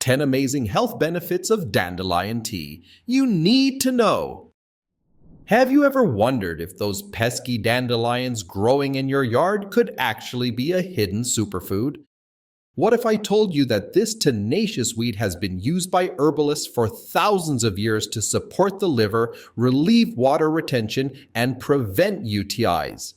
10 amazing health benefits of dandelion tea you need to know. Have you ever wondered if those pesky dandelions growing in your yard could actually be a hidden superfood? What if I told you that this tenacious weed has been used by herbalists for thousands of years to support the liver, relieve water retention, and prevent UTIs?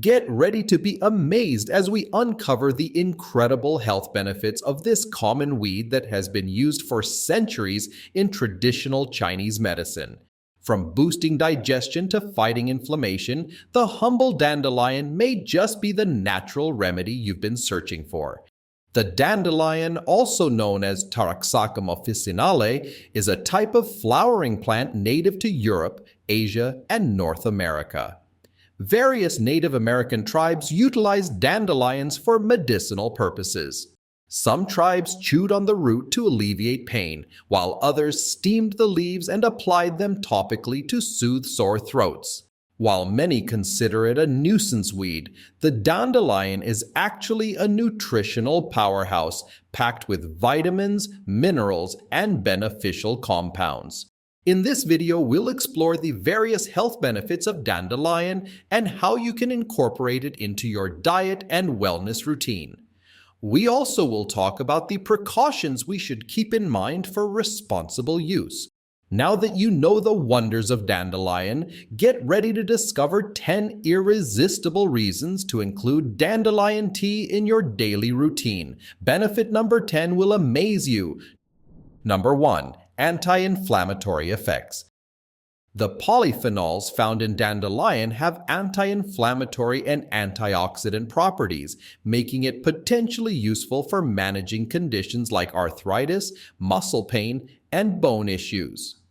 Get ready to be amazed as we uncover the incredible health benefits of this common weed that has been used for centuries in traditional Chinese medicine. From boosting digestion to fighting inflammation, the humble dandelion may just be the natural remedy you've been searching for. The dandelion, also known as Taraxacum officinale, is a type of flowering plant native to Europe, Asia, and North America. Various Native American tribes utilize dandelions for medicinal purposes. Some tribes chewed on the root to alleviate pain, while others steamed the leaves and applied them topically to soothe sore throats. While many consider it a nuisance weed, the dandelion is actually a nutritional powerhouse packed with vitamins, minerals, and beneficial compounds. In this video, we'll explore the various health benefits of dandelion and how you can incorporate it into your diet and wellness routine. We also will talk about the precautions we should keep in mind for responsible use. Now that you know the wonders of dandelion, get ready to discover 10 irresistible reasons to include dandelion tea in your daily routine. Benefit number 10 will amaze you. Number 1. Anti-inflammatory effects. The polyphenols found in dandelion have anti-inflammatory and antioxidant properties, making it potentially useful for managing conditions like arthritis, muscle pain, and bone issues.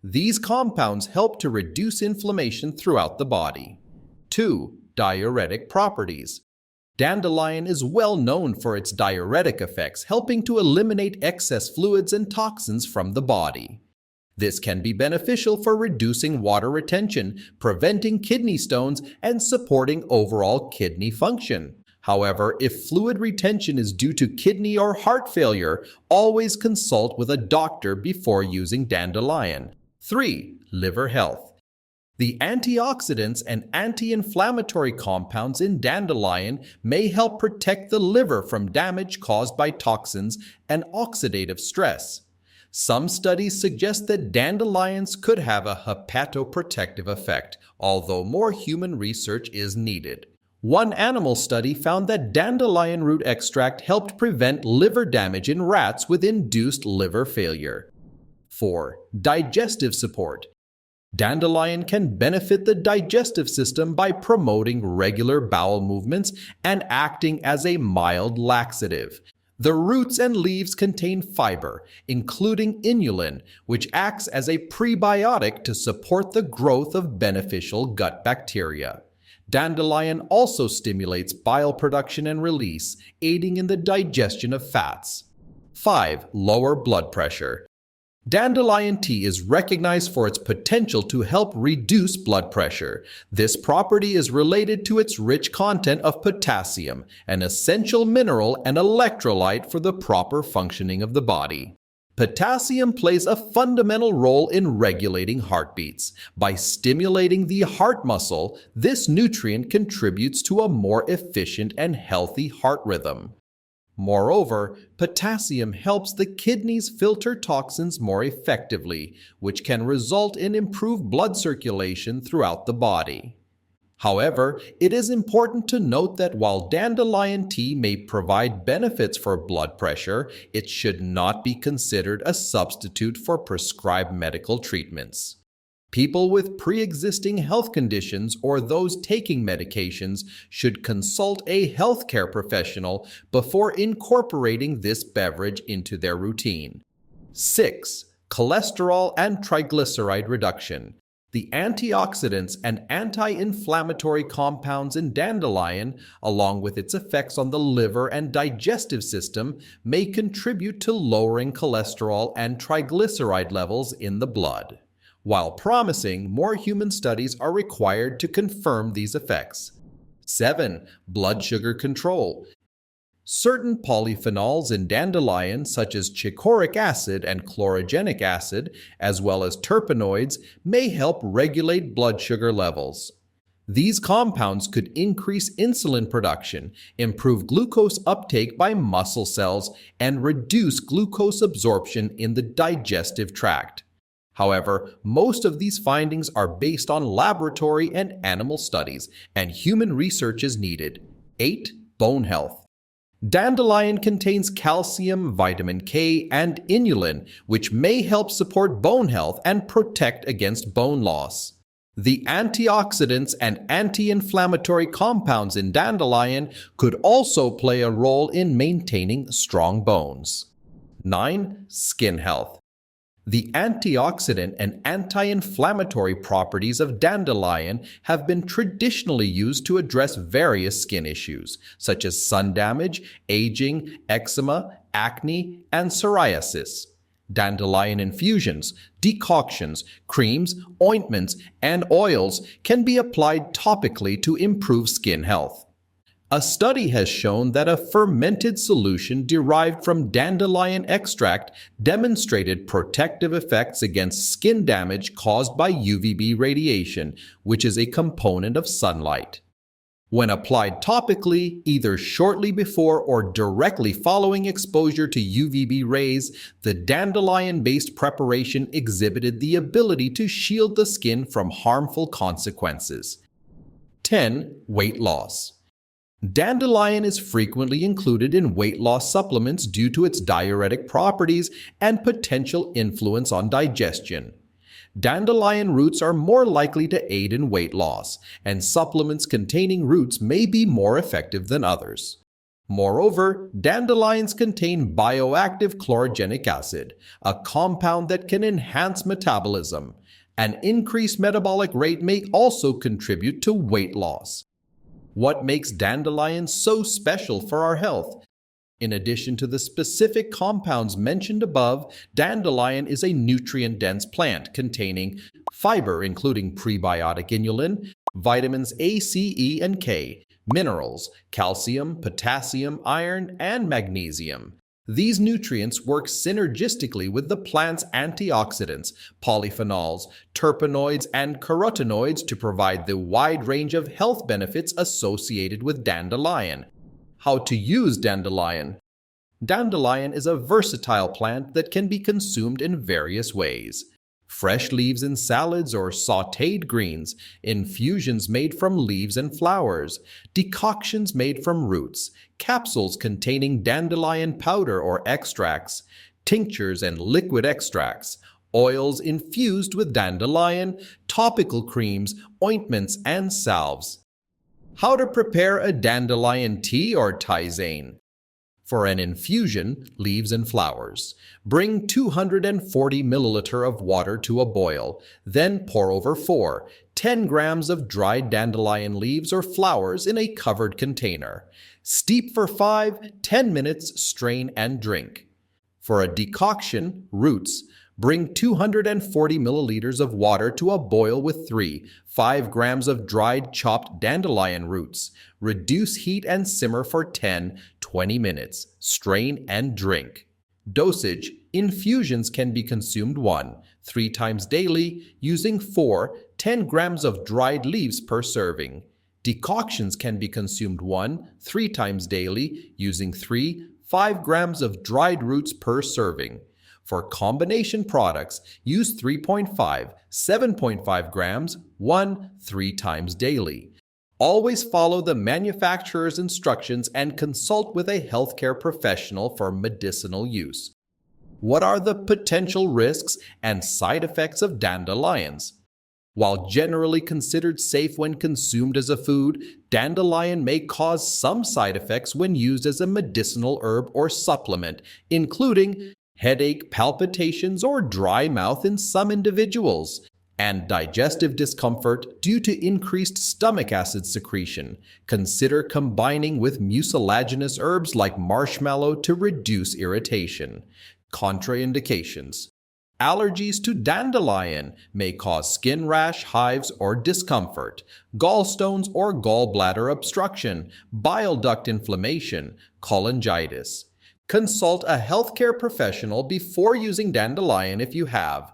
These compounds help to reduce inflammation throughout the body. 2. Diuretic properties. Dandelion is well known for its diuretic effects, helping to eliminate excess fluids and toxins from the body. This can be beneficial for reducing water retention, preventing kidney stones, and supporting overall kidney function. However, if fluid retention is due to kidney or heart failure, always consult with a doctor before using dandelion. 3. Liver health. The antioxidants and anti-inflammatory compounds in dandelion may help protect the liver from damage caused by toxins and oxidative stress. Some studies suggest that dandelions could have a hepatoprotective effect, although more human research is needed. One animal study found that dandelion root extract helped prevent liver damage in rats with induced liver failure. 4. Digestive support. Dandelion can benefit the digestive system by promoting regular bowel movements and acting as a mild laxative. The roots and leaves contain fiber, including inulin, which acts as a prebiotic to support the growth of beneficial gut bacteria. Dandelion also stimulates bile production and release, aiding in the digestion of fats. 5. Lower blood pressure. Dandelion tea is recognized for its potential to help reduce blood pressure. This property is related to its rich content of potassium, an essential mineral and electrolyte for the proper functioning of the body. Potassium plays a fundamental role in regulating heartbeats. By stimulating the heart muscle, this nutrient contributes to a more efficient and healthy heart rhythm. Moreover, potassium helps the kidneys filter toxins more effectively, which can result in improved blood circulation throughout the body. However, it is important to note that while dandelion tea may provide benefits for blood pressure, it should not be considered a substitute for prescribed medical treatments. People with pre-existing health conditions or those taking medications should consult a healthcare professional before incorporating this beverage into their routine. 6. Cholesterol and triglyceride reduction. The antioxidants and anti-inflammatory compounds in dandelion, along with its effects on the liver and digestive system, may contribute to lowering cholesterol and triglyceride levels in the blood. While promising, more human studies are required to confirm these effects. 7. Blood sugar control. Certain polyphenols in dandelion, such as chicoraic acid and chlorogenic acid, as well as terpenoids, may help regulate blood sugar levels. These compounds could increase insulin production, improve glucose uptake by muscle cells, and reduce glucose absorption in the digestive tract. However, most of these findings are based on laboratory and animal studies, and human research is needed. 8. Bone health. Dandelion contains calcium, vitamin K, and inulin, which may help support bone health and protect against bone loss. The antioxidants and anti-inflammatory compounds in dandelion could also play a role in maintaining strong bones. 9. Skin health. The antioxidant and anti-inflammatory properties of dandelion have been traditionally used to address various skin issues, such as sun damage, aging, eczema, acne, and psoriasis. Dandelion infusions, decoctions, creams, ointments, and oils can be applied topically to improve skin health. A study has shown that a fermented solution derived from dandelion extract demonstrated protective effects against skin damage caused by UVB radiation, which is a component of sunlight. When applied topically, either shortly before or directly following exposure to UVB rays, the dandelion-based preparation exhibited the ability to shield the skin from harmful consequences. 10. Weight loss. Dandelion is frequently included in weight loss supplements due to its diuretic properties and potential influence on digestion. Dandelion roots are more likely to aid in weight loss, and supplements containing roots may be more effective than others. Moreover, dandelions contain bioactive chlorogenic acid, a compound that can enhance metabolism. An increased metabolic rate may also contribute to weight loss. What makes dandelion so special for our health? In addition to the specific compounds mentioned above, dandelion is a nutrient-dense plant containing fiber including prebiotic inulin, vitamins A, C, E, and K, minerals, calcium, potassium, iron, and magnesium. These nutrients work synergistically with the plant's antioxidants, polyphenols, terpenoids, and carotenoids to provide the wide range of health benefits associated with dandelion. How to use dandelion. Dandelion is a versatile plant that can be consumed in various ways. Fresh leaves in salads or sautéed greens, infusions made from leaves and flowers, decoctions made from roots, capsules containing dandelion powder or extracts, tinctures and liquid extracts, oils infused with dandelion, topical creams, ointments, and salves. How to prepare a dandelion tea or tisane. For an infusion, leaves and flowers. Bring 240 milliliter of water to a boil, then pour over 10 grams of dried dandelion leaves or flowers in a covered container. Steep for 5-10 minutes, strain and drink. For a decoction, roots. Bring 240 milliliters of water to a boil with 5 grams of dried chopped dandelion roots. Reduce heat and simmer for 10-20 minutes. Strain and drink. Dosage. Infusions can be consumed 3 times daily, using 10 grams of dried leaves per serving. Decoctions can be consumed 3 times daily, using 5 grams of dried roots per serving. For combination products, use 7.5 grams, 3 times daily. Always follow the manufacturer's instructions and consult with a healthcare professional for medicinal use. What are the potential risks and side effects of dandelions? While generally considered safe when consumed as a food, dandelion may cause some side effects when used as a medicinal herb or supplement, including headache, palpitations, or dry mouth in some individuals, and digestive discomfort due to increased stomach acid secretion. Consider combining with mucilaginous herbs like marshmallow to reduce irritation. Contraindications. Allergies to dandelion may cause skin rash, hives, or discomfort, gallstones or gallbladder obstruction, bile duct inflammation, cholangitis. Consult a healthcare professional before using dandelion if you have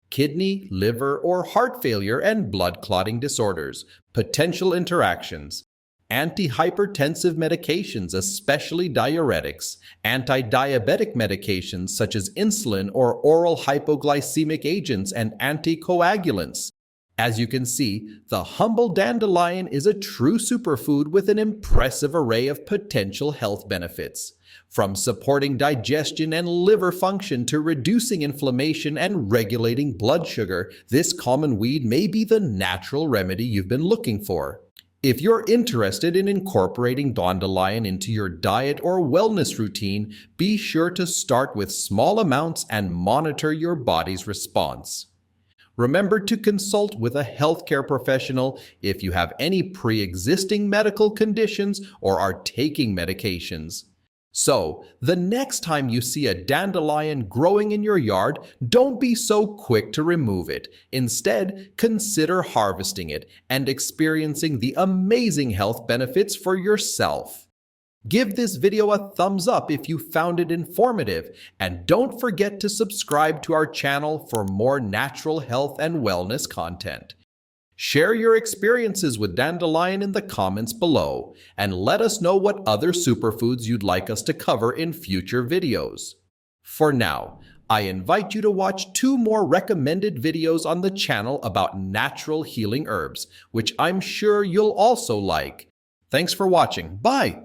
kidney, liver, or heart failure and blood clotting disorders. Potential interactions: antihypertensive medications, especially diuretics, anti-diabetic medications such as insulin or oral hypoglycemic agents, and anticoagulants. As you can see, the humble dandelion is a true superfood with an impressive array of potential health benefits. From supporting digestion and liver function to reducing inflammation and regulating blood sugar, this common weed may be the natural remedy you've been looking for. If you're interested in incorporating dandelion into your diet or wellness routine, be sure to start with small amounts and monitor your body's response. Remember to consult with a healthcare professional if you have any pre-existing medical conditions or are taking medications. So, the next time you see a dandelion growing in your yard, don't be so quick to remove it. Instead, consider harvesting it and experiencing the amazing health benefits for yourself. Give this video a thumbs up if you found it informative, and don't forget to subscribe to our channel for more natural health and wellness content. Share your experiences with dandelion in the comments below, and let us know what other superfoods you'd like us to cover in future videos. For now, I invite you to watch 2 more recommended videos on the channel about natural healing herbs, which I'm sure you'll also like. Thanks for watching. Bye!